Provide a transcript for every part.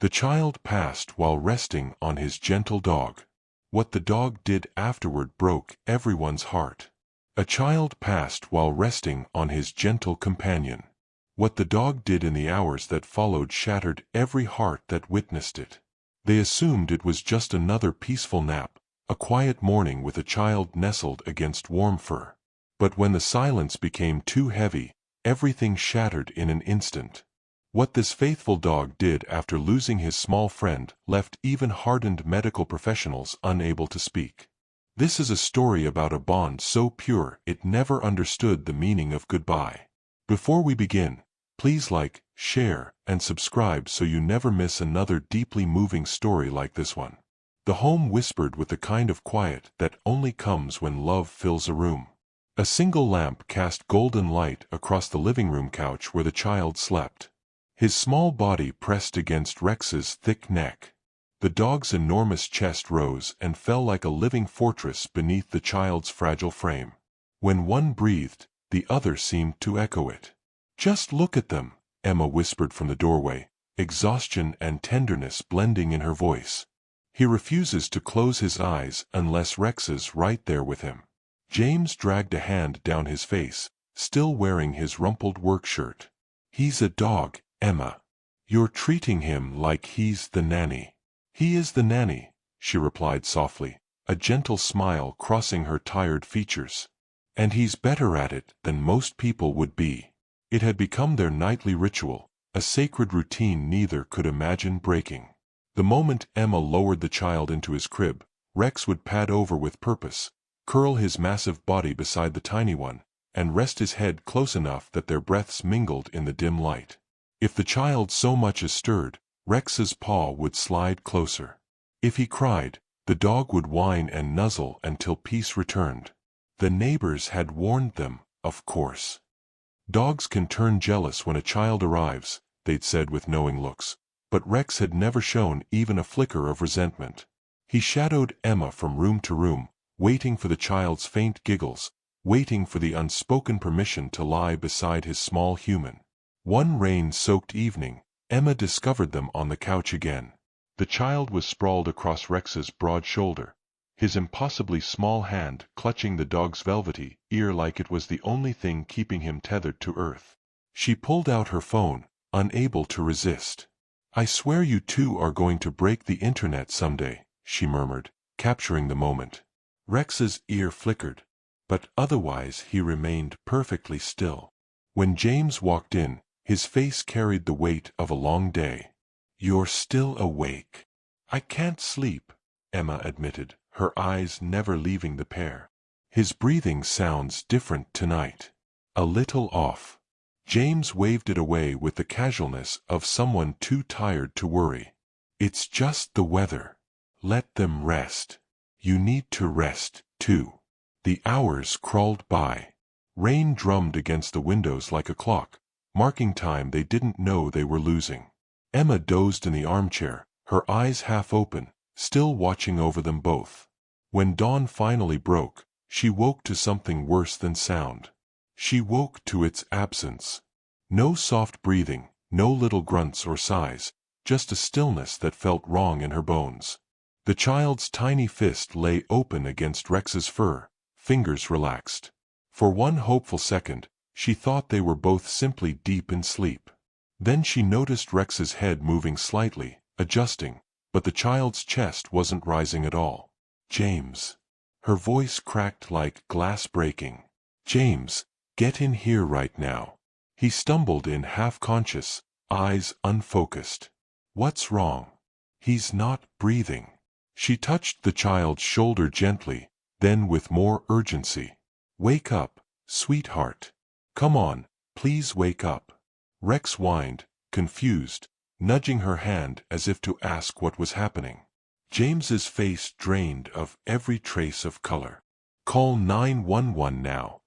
The child passed while resting on his gentle dog. What the dog did afterward broke everyone's heart. A child passed while resting on his gentle companion. What the dog did in the hours that followed shattered every heart that witnessed it. They assumed it was just another peaceful nap, a quiet morning with a child nestled against warm fur. But when the silence became too heavy, everything shattered in an instant. What this faithful dog did after losing his small friend left even hardened medical professionals unable to speak. This is a story about a bond so pure it never understood the meaning of goodbye. Before we begin, please like, share, and subscribe so you never miss another deeply moving story like this one. The home whispered with the kind of quiet that only comes when love fills a room. A single lamp cast golden light across the living room couch where the child slept. His small body pressed against Rex's thick neck. The dog's enormous chest rose and fell like a living fortress beneath the child's fragile frame. When one breathed, the other seemed to echo it. "Just look at them," Emma whispered from the doorway, exhaustion and tenderness blending in her voice. "He refuses to close his eyes unless Rex is right there with him." James dragged a hand down his face, still wearing his rumpled work shirt. "He's a dog, Emma. You're treating him like he's the nanny." "He is the nanny," she replied softly, a gentle smile crossing her tired features. "And he's better at it than most people would be." It had become their nightly ritual, a sacred routine neither could imagine breaking. The moment Emma lowered the child into his crib, Rex would pad over with purpose, curl his massive body beside the tiny one, and rest his head close enough that their breaths mingled in the dim light. If the child so much as stirred, Rex's paw would slide closer. If he cried, the dog would whine and nuzzle until peace returned. The neighbors had warned them, of course. "Dogs can turn jealous when a child arrives," they'd said with knowing looks, but Rex had never shown even a flicker of resentment. He shadowed Emma from room to room, waiting for the child's faint giggles, waiting for the unspoken permission to lie beside his small human. One rain-soaked evening, Emma discovered them on the couch again. The child was sprawled across Rex's broad shoulder, his impossibly small hand clutching the dog's velvety ear like it was the only thing keeping him tethered to earth. She pulled out her phone, unable to resist. "I swear you two are going to break the internet someday," she murmured, capturing the moment. Rex's ear flickered, but otherwise he remained perfectly still. When James walked in, his face carried the weight of a long day. "You're still awake." "I can't sleep," Emma admitted, her eyes never leaving the pair. "His breathing sounds different tonight. A little off." James waved it away with the casualness of someone too tired to worry. "It's just the weather. Let them rest. You need to rest, too." The hours crawled by. Rain drummed against the windows like a clock, marking time they didn't know they were losing. Emma dozed in the armchair, her eyes half open, still watching over them both. When dawn finally broke, she woke to something worse than sound. She woke to its absence. No soft breathing, no little grunts or sighs, just a stillness that felt wrong in her bones. The child's tiny fist lay open against Rex's fur, fingers relaxed. For one hopeful second, she thought they were both simply deep in sleep. Then she noticed Rex's head moving slightly, adjusting, but the child's chest wasn't rising at all. "James." Her voice cracked like glass breaking. "James, get in here right now." He stumbled in half-conscious, eyes unfocused. "What's wrong?" "He's not breathing." She touched the child's shoulder gently, then with more urgency. "Wake up, sweetheart. Come on, please wake up." Rex whined, confused, nudging her hand as if to ask what was happening. James's face drained of every trace of color. "Call 911 now."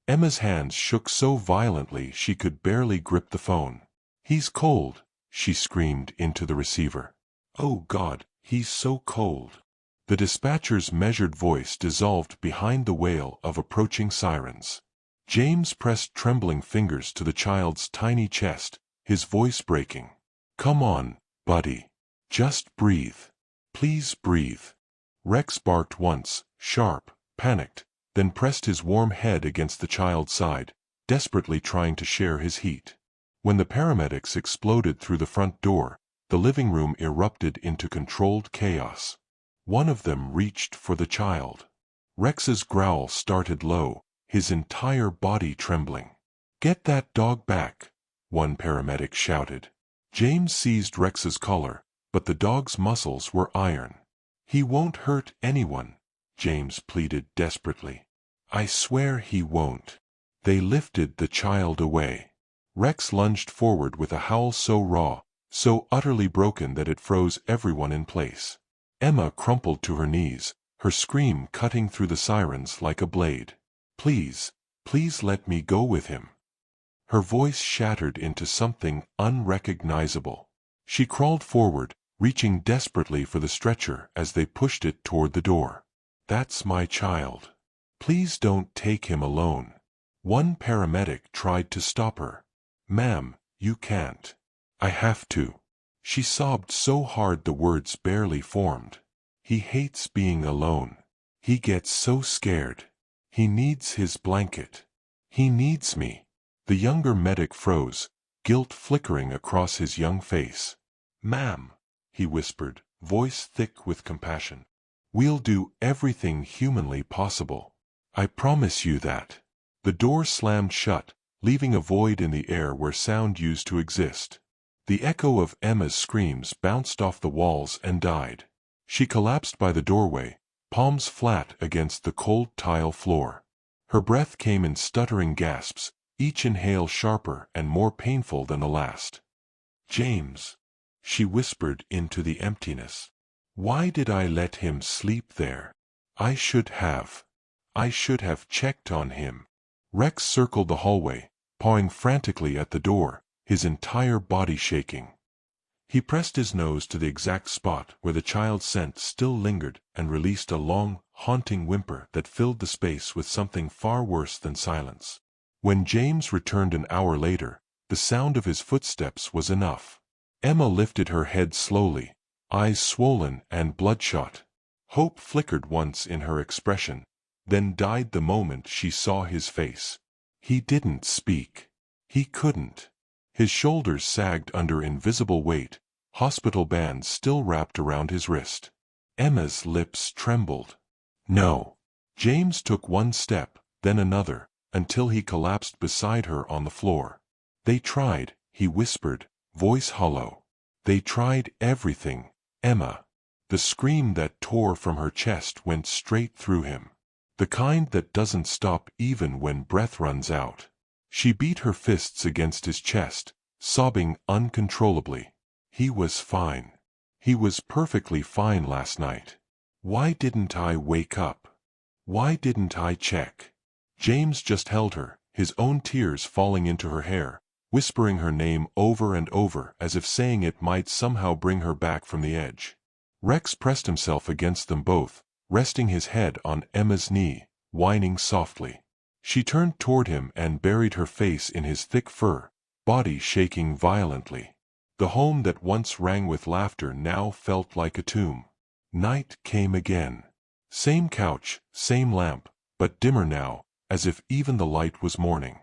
Emma's hands shook so violently she could barely grip the phone. "He's cold," she screamed into the receiver. "Oh God, he's so cold." The dispatcher's measured voice dissolved behind the wail of approaching sirens. James pressed trembling fingers to the child's tiny chest, his voice breaking. "Come on, Buddy. Just breathe. Please breathe. Rex barked once, sharp, panicked, then pressed his warm head against the child's side, desperately trying to share his heat. When the paramedics exploded through the front door, the living room erupted into controlled chaos. One of them reached for the child. Rex's growl started low, his entire body trembling. "Get that dog back," one paramedic shouted. James seized Rex's collar, but the dog's muscles were iron. "He won't hurt anyone," James pleaded desperately. "I swear he won't." They lifted the child away. Rex lunged forward with a howl so raw, so utterly broken that it froze everyone in place. Emma crumpled to her knees, her scream cutting through the sirens like a blade. "Please, please let me go with him." Her voice shattered into something unrecognizable. She crawled forward, reaching desperately for the stretcher as they pushed it toward the door. "That's my child. Please don't take him alone." One paramedic tried to stop her. "Ma'am, you can't. I have to." She sobbed so hard the words barely formed. "He hates being alone. He gets so scared. He needs his blanket. He needs me." The younger medic froze, guilt flickering across his young face. "Ma'am," he whispered, voice thick with compassion, "we'll do everything humanly possible. I promise you that." The door slammed shut, leaving a void in the air where sound used to exist. The echo of Emma's screams bounced off the walls and died. She collapsed by the doorway, palms flat against the cold tile floor. Her breath came in stuttering gasps, each inhale sharper and more painful than the last. "James," she whispered into the emptiness. "Why did I let him sleep there? I should have checked on him." Rex circled the hallway, pawing frantically at the door, his entire body shaking. He pressed his nose to the exact spot where the child's scent still lingered and released a long, haunting whimper that filled the space with something far worse than silence. When James returned an hour later, the sound of his footsteps was enough. Emma lifted her head slowly, eyes swollen and bloodshot. Hope flickered once in her expression, then died the moment she saw his face. He didn't speak. He couldn't. His shoulders sagged under invisible weight, hospital bands still wrapped around his wrist. Emma's lips trembled. "No." James took one step, then another, until he collapsed beside her on the floor. "They tried," he whispered, voice hollow. "They tried everything, Emma." The scream that tore from her chest went straight through him. The kind that doesn't stop even when breath runs out. She beat her fists against his chest, sobbing uncontrollably. He was fine. He was perfectly fine last night. Why didn't I wake up? Why didn't I check? James just held her, his own tears falling into her hair, whispering her name over and over as if saying it might somehow bring her back from the edge. Rex pressed himself against them both, resting his head on Emma's knee, whining softly. She turned toward him and buried her face in his thick fur, body shaking violently. The home that once rang with laughter now felt like a tomb. Night came again. Same couch, same lamp, but dimmer now, as if even the light was mourning.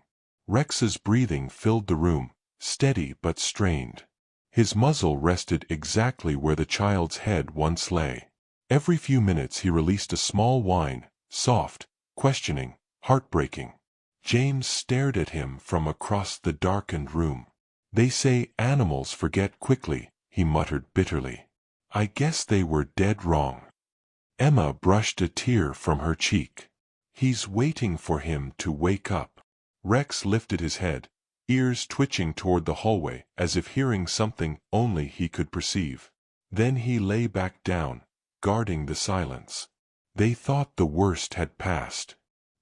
Rex's breathing filled the room, steady but strained. His muzzle rested exactly where the child's head once lay. Every few minutes he released a small whine, soft, questioning, heartbreaking. James stared at him from across the darkened room. "They say animals forget quickly," he muttered bitterly. "I guess they were dead wrong." Emma brushed a tear from her cheek. "He's waiting for him to wake up." Rex lifted his head, ears twitching toward the hallway as if hearing something only he could perceive. Then he lay back down, guarding the silence. They thought the worst had passed.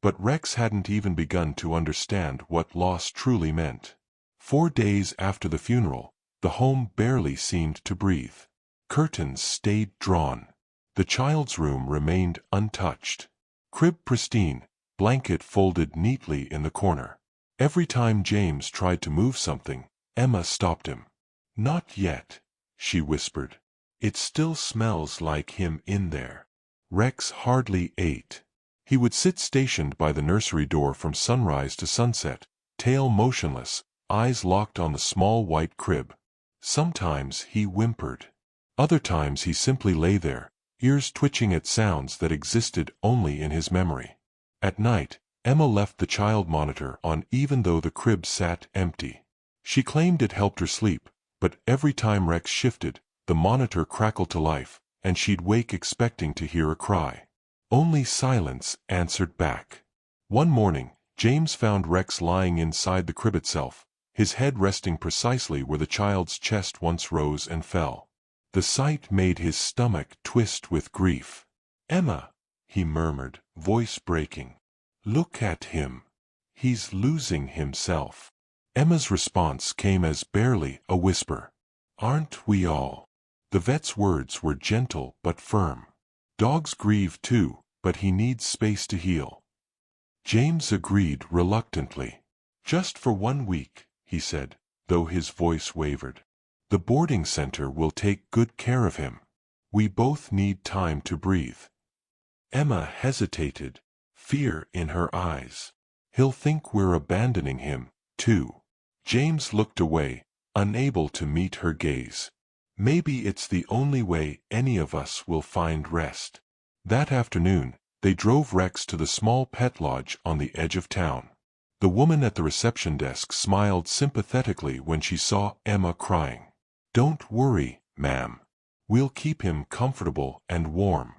But Rex hadn't even begun to understand what loss truly meant. 4 days after the funeral, the home barely seemed to breathe. Curtains stayed drawn. The child's room remained untouched. Crib pristine, blanket folded neatly in the corner. Every time James tried to move something, Emma stopped him. "Not yet," she whispered. "It still smells like him in there." Rex hardly ate. He would sit stationed by the nursery door from sunrise to sunset, tail motionless, eyes locked on the small white crib. Sometimes he whimpered. Other times he simply lay there, ears twitching at sounds that existed only in his memory. At night, Emma left the child monitor on even though the crib sat empty. She claimed it helped her sleep, but every time Rex shifted, the monitor crackled to life, and she'd wake expecting to hear a cry. Only silence answered back. One morning, James found Rex lying inside the crib itself, his head resting precisely where the child's chest once rose and fell. The sight made his stomach twist with grief. "Emma," he murmured, voice breaking. "Look at him. He's losing himself." Emma's response came as barely a whisper. "Aren't we all?" The vet's words were gentle but firm. "Dogs grieve too, but he needs space to heal." James agreed reluctantly. "Just for 1 week," he said, though his voice wavered. "The boarding center will take good care of him. We both need time to breathe." Emma hesitated, fear in her eyes. "He'll think we're abandoning him, too." James looked away, unable to meet her gaze. "Maybe it's the only way any of us will find rest." That afternoon, they drove Rex to the small pet lodge on the edge of town. The woman at the reception desk smiled sympathetically when she saw Emma crying. "Don't worry, ma'am. We'll keep him comfortable and warm.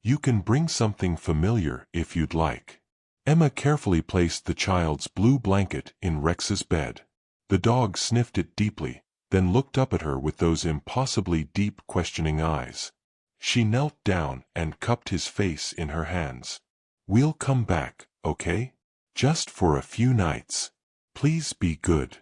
You can bring something familiar if you'd like." Emma carefully placed the child's blue blanket in Rex's bed. The dog sniffed it deeply, then looked up at her with those impossibly deep questioning eyes. She knelt down and cupped his face in her hands. "We'll come back, okay? Just for a few nights. Please be good."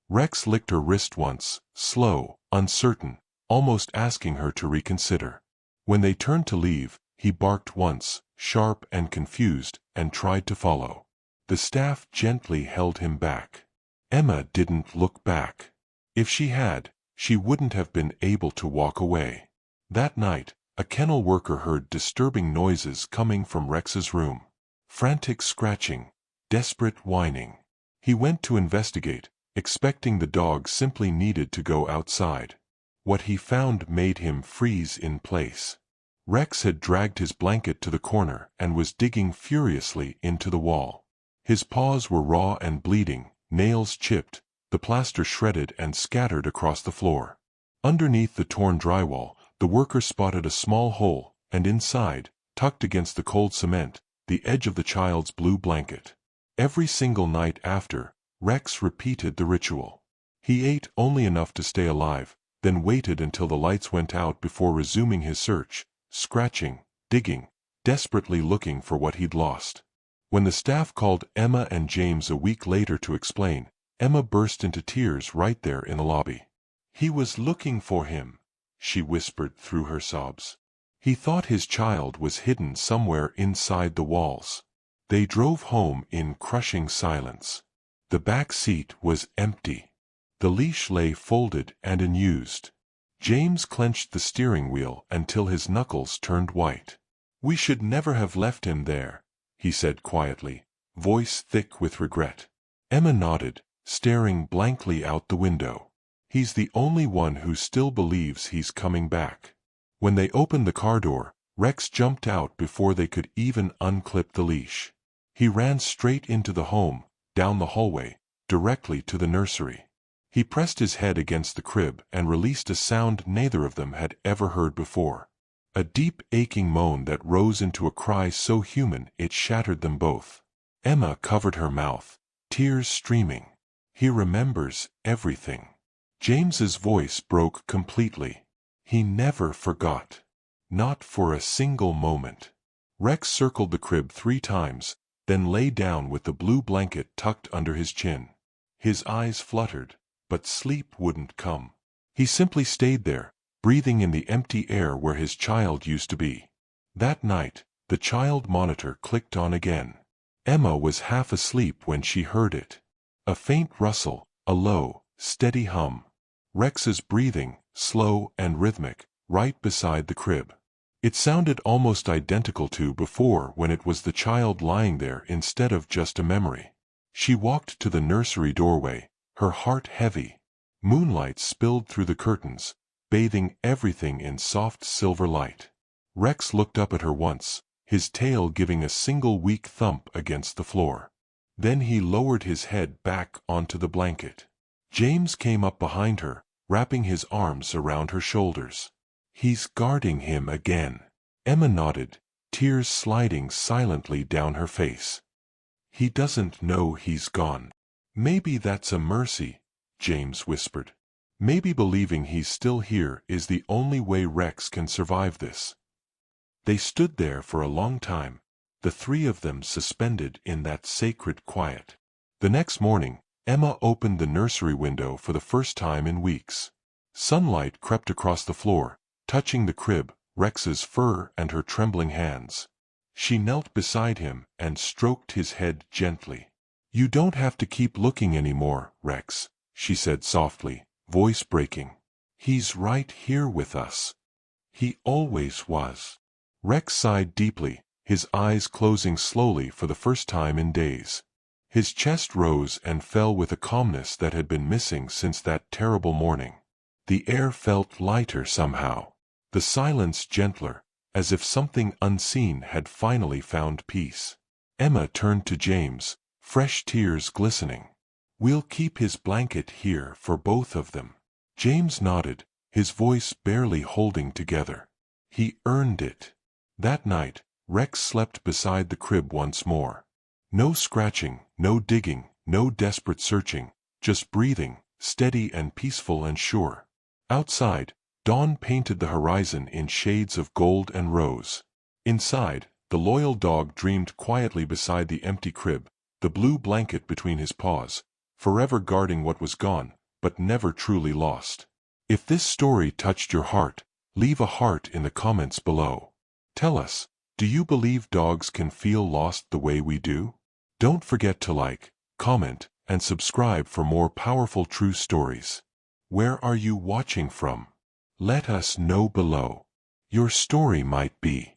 Rex licked her wrist once, slow, uncertain, almost asking her to reconsider. When they turned to leave, he barked once, sharp and confused, and tried to follow. The staff gently held him back. Emma didn't look back. If she had, she wouldn't have been able to walk away. That night, a kennel worker heard disturbing noises coming from Rex's room. Frantic scratching, desperate whining. He went to investigate, expecting the dog simply needed to go outside. What he found made him freeze in place. Rex had dragged his blanket to the corner and was digging furiously into the wall. His paws were raw and bleeding, nails chipped, the plaster shredded and scattered across the floor. Underneath the torn drywall, the worker spotted a small hole, and inside, tucked against the cold cement, the edge of the child's blue blanket. Every single night after, Rex repeated the ritual. He ate only enough to stay alive, then waited until the lights went out before resuming his search, scratching, digging, desperately looking for what he'd lost. When the staff called Emma and James a week later to explain, Emma burst into tears right there in the lobby. "He was looking for him," she whispered through her sobs. "He thought his child was hidden somewhere inside the walls." They drove home in crushing silence. The back seat was empty. The leash lay folded and unused. James clenched the steering wheel until his knuckles turned white. "We should never have left him there," he said quietly, voice thick with regret. Emma nodded, staring blankly out the window. "He's the only one who still believes he's coming back." When they opened the car door, Rex jumped out before they could even unclip the leash. He ran straight into the home, down the hallway, directly to the nursery. He pressed his head against the crib and released a sound neither of them had ever heard before. A deep aching moan that rose into a cry so human it shattered them both. Emma covered her mouth, tears streaming. "He remembers everything." James's voice broke completely. "He never forgot. Not for a single moment." Rex circled the crib 3 times, then lay down with the blue blanket tucked under his chin. His eyes fluttered, but sleep wouldn't come. He simply stayed there, breathing in the empty air where his child used to be. That night, the child monitor clicked on again. Emma was half asleep when she heard it. A faint rustle, a low, steady hum. Rex's breathing, slow and rhythmic, right beside the crib. It sounded almost identical to before when it was the child lying there instead of just a memory. She walked to the nursery doorway, her heart heavy. Moonlight spilled through the curtains, bathing everything in soft silver light. Rex looked up at her once, his tail giving a single weak thump against the floor. Then he lowered his head back onto the blanket. James came up behind her, wrapping his arms around her shoulders. "He's guarding him again." Emma nodded, tears sliding silently down her face. "He doesn't know he's gone." "Maybe that's a mercy," James whispered. "Maybe believing he's still here is the only way Rex can survive this." They stood there for a long time, the three of them suspended in that sacred quiet. The next morning, Emma opened the nursery window for the first time in weeks. Sunlight crept across the floor, touching the crib, Rex's fur and her trembling hands. She knelt beside him and stroked his head gently. "You don't have to keep looking anymore, Rex," she said softly, voice breaking. "He's right here with us. He always was." Rex sighed deeply, his eyes closing slowly for the first time in days. His chest rose and fell with a calmness that had been missing since that terrible morning. The air felt lighter somehow, the silence gentler, as if something unseen had finally found peace. Emma turned to James, fresh tears glistening. "We'll keep his blanket here for both of them." James nodded, his voice barely holding together. He earned it. That night, Rex slept beside the crib once more. No scratching, no digging, no desperate searching, just breathing, steady and peaceful and sure. Outside, dawn painted the horizon in shades of gold and rose. Inside, the loyal dog dreamed quietly beside the empty crib, the blue blanket between his paws, forever guarding what was gone, but never truly lost. If this story touched your heart, leave a heart in the comments below. Tell us, do you believe dogs can feel lost the way we do? Don't forget to like, comment, and subscribe for more powerful true stories. Where are you watching from? Let us know below. Your story might be